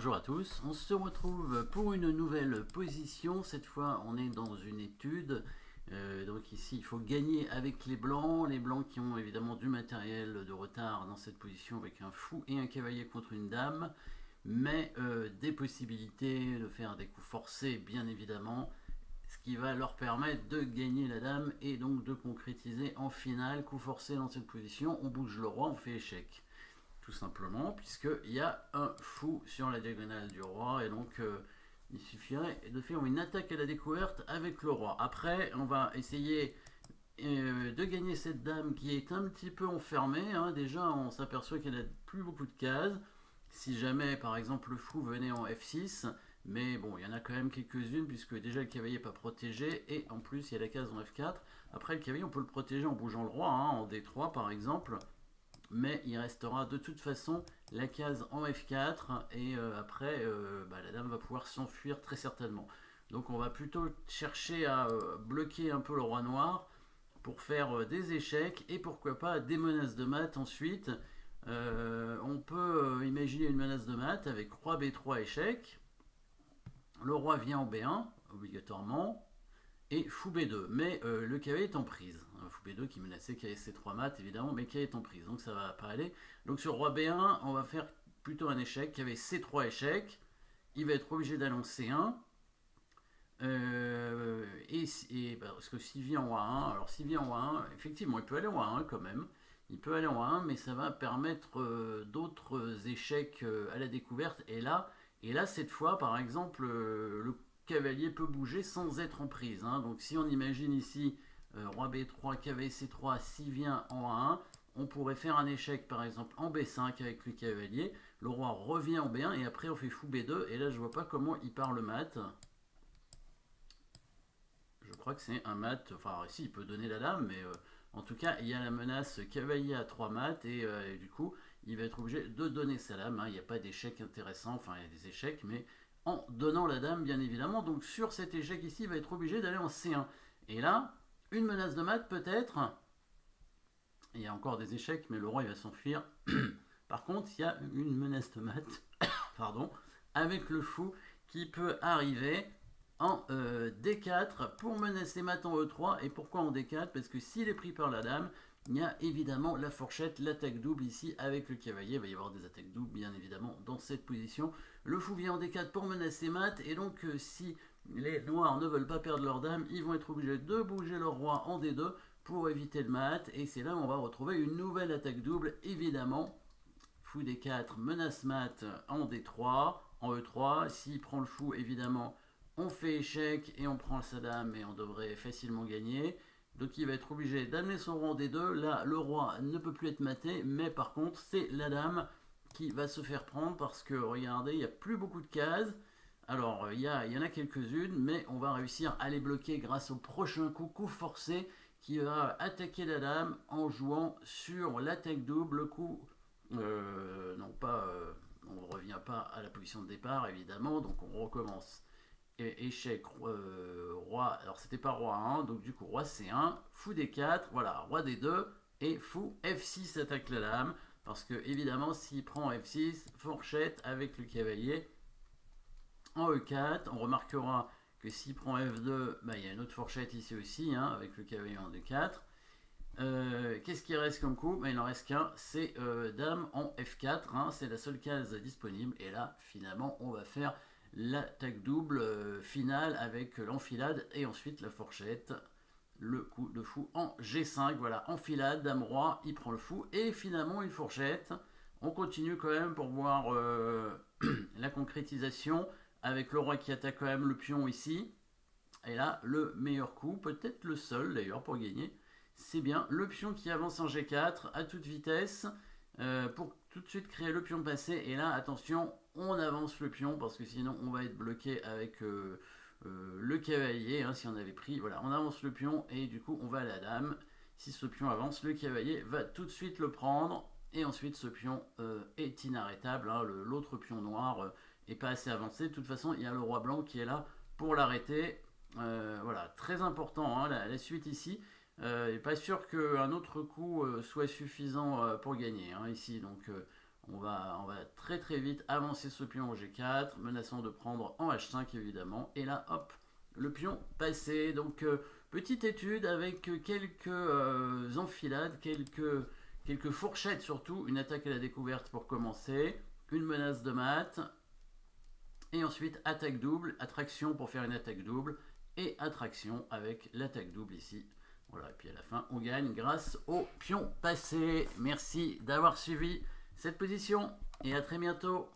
Bonjour à tous, on se retrouve pour une nouvelle position. Cette fois on est dans une étude, donc ici il faut gagner avec les blancs qui ont évidemment du matériel de retard dans cette position avec un fou et un cavalier contre une dame, mais des possibilités de faire des coups forcés bien évidemment, ce qui va leur permettre de gagner la dame et donc de concrétiser en finale. Coup forcé dans cette position, on bouge le roi, on fait échec. Tout simplement, puisqu'il y a un fou sur la diagonale du roi, et donc il suffirait de faire une attaque à la découverte avec le roi. Après, on va essayer de gagner cette dame qui est un petit peu enfermée. Déjà, on s'aperçoit qu'elle n'a plus beaucoup de cases. Si jamais, par exemple, le fou venait en F6, mais bon, il y en a quand même quelques-unes, puisque déjà le cavalier n'est pas protégé, et en plus, il y a la case en F4. Après, le cavalier, on peut le protéger en bougeant le roi, en D3 par exemple, mais il restera de toute façon la case en F4 et après la dame va pouvoir s'enfuir très certainement. Donc on va plutôt chercher à bloquer un peu le roi noir pour faire des échecs et pourquoi pas des menaces de mat ensuite. On peut imaginer une menace de mat avec roi B3 échec, le roi vient en B1 obligatoirement, et fou B2, mais le cavalier est en prise. Fou B2 qui menaçait cavalier C3 mat évidemment, mais cavalier est en prise, donc ça va pas aller. Donc sur roi B1, on va faire plutôt un échec, cavalier C3 échec, il va être obligé d'aller en C1, parce que s'il vient en A1, alors s'il vient en A1, effectivement il peut aller en A1 quand même, il peut aller en A1, mais ça va permettre d'autres échecs à la découverte, et là cette fois par exemple le cavalier peut bouger sans être en prise. Donc si on imagine ici roi B3, cavalier C3, s'il vient en A1, on pourrait faire un échec par exemple en B5 avec le cavalier, le roi revient en B1 et après on fait fou B2, et là je vois pas comment il part le mat. Je crois que c'est un mat, enfin si il peut donner la dame, mais en tout cas il y a la menace cavalier à 3 mat, et du coup il va être obligé de donner sa dame. Il n'y a pas d'échec intéressant, enfin il y a des échecs, mais en donnant la dame bien évidemment. Donc sur cet échec ici il va être obligé d'aller en C1, et là une menace de mat peut-être. Il y a encore des échecs, mais le roi il va s'enfuir. Par contre il y a une menace de mat pardon, avec le fou qui peut arriver en D4 pour menacer mat en E3. Et pourquoi en D4? Parce que s'il est pris par la dame, il y a évidemment la fourchette, l'attaque double ici avec le cavalier. Il va y avoir des attaques doubles bien évidemment dans cette position. Le fou vient en D4 pour menacer mat, et donc si les noirs ne veulent pas perdre leur dame, ils vont être obligés de bouger leur roi en D2 pour éviter le mat, et c'est là où on va retrouver une nouvelle attaque double évidemment. Fou D4, menace mat en D3, en E3, s'il prend le fou évidemment on fait échec et on prend sa dame et on devrait facilement gagner. Donc il va être obligé d'amener son roi en D2. Là le roi ne peut plus être maté, mais par contre c'est la dame qui va se faire prendre, parce que regardez, il n'y a plus beaucoup de cases. Alors il y en a quelques-unes, mais on va réussir à les bloquer grâce au prochain coup forcé, qui va attaquer la dame en jouant sur l'attaque double. Coup non pas on ne revient pas à la position de départ évidemment, donc on recommence. Échec roi, alors c'était pas roi 1, donc du coup roi C1, fou D4, voilà, roi D2, et fou F6 attaque la dame, parce que évidemment s'il prend F6, fourchette avec le cavalier en E4. On remarquera que s'il prend F2, il y a une autre fourchette ici aussi, avec le cavalier en D4. Qu'est-ce qui reste comme coup? Il n'en reste qu'un, c'est dame en F4, c'est la seule case disponible, et là finalement on va faire l'attaque double finale avec l'enfilade et ensuite la fourchette, le coup de fou en G5, voilà, enfilade, dame roi, il prend le fou, et finalement une fourchette. On continue quand même pour voir la concrétisation, avec le roi qui attaque quand même le pion ici, et là le meilleur coup, peut-être le seul d'ailleurs pour gagner, c'est bien le pion qui avance en G4 à toute vitesse, pour tout de suite créer le pion passé. Et là attention, on avance le pion parce que sinon on va être bloqué avec le cavalier, si on avait pris, voilà, on avance le pion et du coup on va à la dame. Si ce pion avance, le cavalier va tout de suite le prendre, et ensuite ce pion est inarrêtable, l'autre pion noir est pas assez avancé. De toute façon il y a le roi blanc qui est là pour l'arrêter. Voilà, très important la suite ici. Pas sûr qu'un autre coup soit suffisant pour gagner ici, donc On va très très vite avancer ce pion en G4, menaçant de prendre en H5 évidemment. Et là, hop, le pion passé. Donc, petite étude avec quelques enfilades, quelques fourchettes surtout. Une attaque à la découverte pour commencer. Une menace de mat. Et ensuite, attaque double, attraction pour faire une attaque double. Et attraction avec l'attaque double ici. Voilà, et puis à la fin, on gagne grâce au pion passé. Merci d'avoir suivi cette position et à très bientôt.